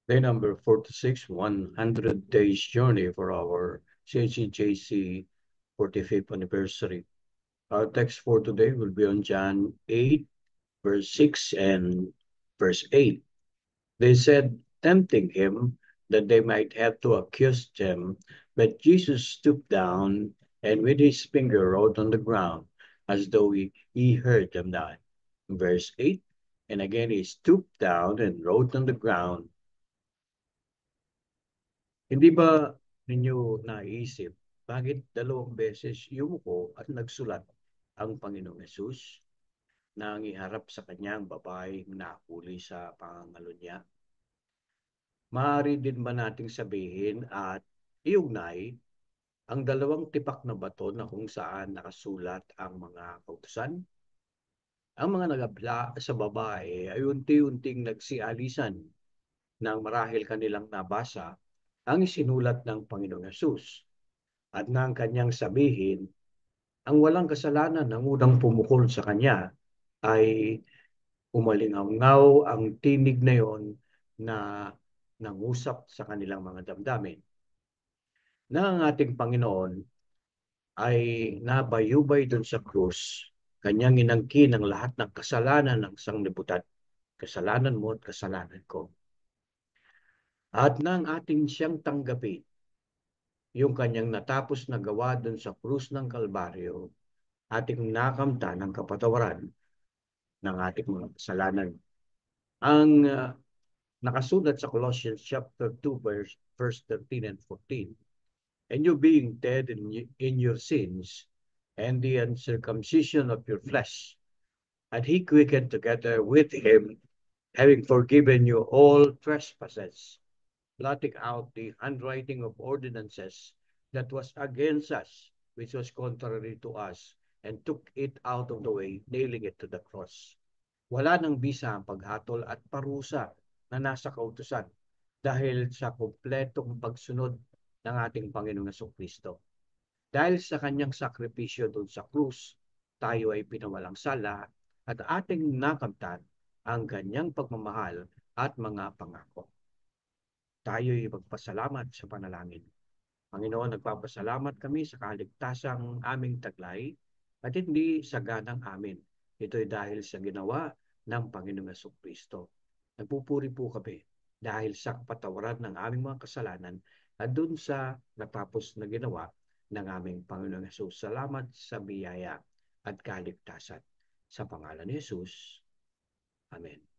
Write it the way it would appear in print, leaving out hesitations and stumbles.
Day number 46, 100 days journey for our CCJC 45th anniversary. Our text for today will be on John 8, verse 6 and verse 8. They said, tempting him that they might have to accuse him, but Jesus stooped down and with his finger wrote on the ground as though he heard them not. Verse 8, and again he stooped down and wrote on the ground. Hindi ba ninyo naisip bakit dalawang beses yumuko at nagsulat ang Panginoong Yesus nang iharap sa kanyang babaeng nahuli sa pangangalo niya? Maaari din ba nating sabihin at iugnay ang dalawang tipak na bato na kung saan nakasulat ang mga kautusan? Ang mga nagabla sa babae ay unti-unting nagsialisan nang marahil kanilang nabasa ang isinulat ng Panginoong Yesus at nang kanyang sabihin, ang walang kasalanan ng unang pumukol sa kanya ay umalingaw ang tinig na yon na nangusap sa kanilang mga damdamin. Na ang ating Panginoon ay nabayubay dun sa krus, kanyang inangkin ang lahat ng kasalanan ng sanglibutan. Kasalanan mo at kasalanan ko. At nang ating siyang tanggapin, yung kanyang natapos na gawa dun sa krus ng Kalbaryo, ating nakamta ng kapatawaran ng ating mga kasalanan. Ang nakasulat sa Colossians chapter 2 verse 13 and 14. And you being dead in your sins and the uncircumcision of your flesh, and he quickened together with him, having forgiven you all trespasses, blotting out the handwriting of ordinances that was against us, which was contrary to us, and took it out of the way, nailing it to the cross. Wala nang bisa ang paghatol at parusa na nasa kautusan dahil sa kumpletong pagsunod ng ating Panginoong Kristo. Dahil sa kanyang sakripisyo doon sa krus, tayo ay pinawalang sala at ating nakamtan ang kanyang pagmamahal at mga pangako. Tayo ay magpasalamat sa panalangin. Panginoon, nagpapasalamat kami sa kaligtasang aming taglay at hindi sa ganang amin. Ito'y dahil sa ginawa ng Panginoong Kristo. Nagpupuri po kami dahil sa kapatawaran ng aming mga kasalanan at dun sa natapos na ginawa ng aming Panginoong Yesus. Salamat sa biyaya at kaligtasan. Sa pangalan ni Jesus. Amen.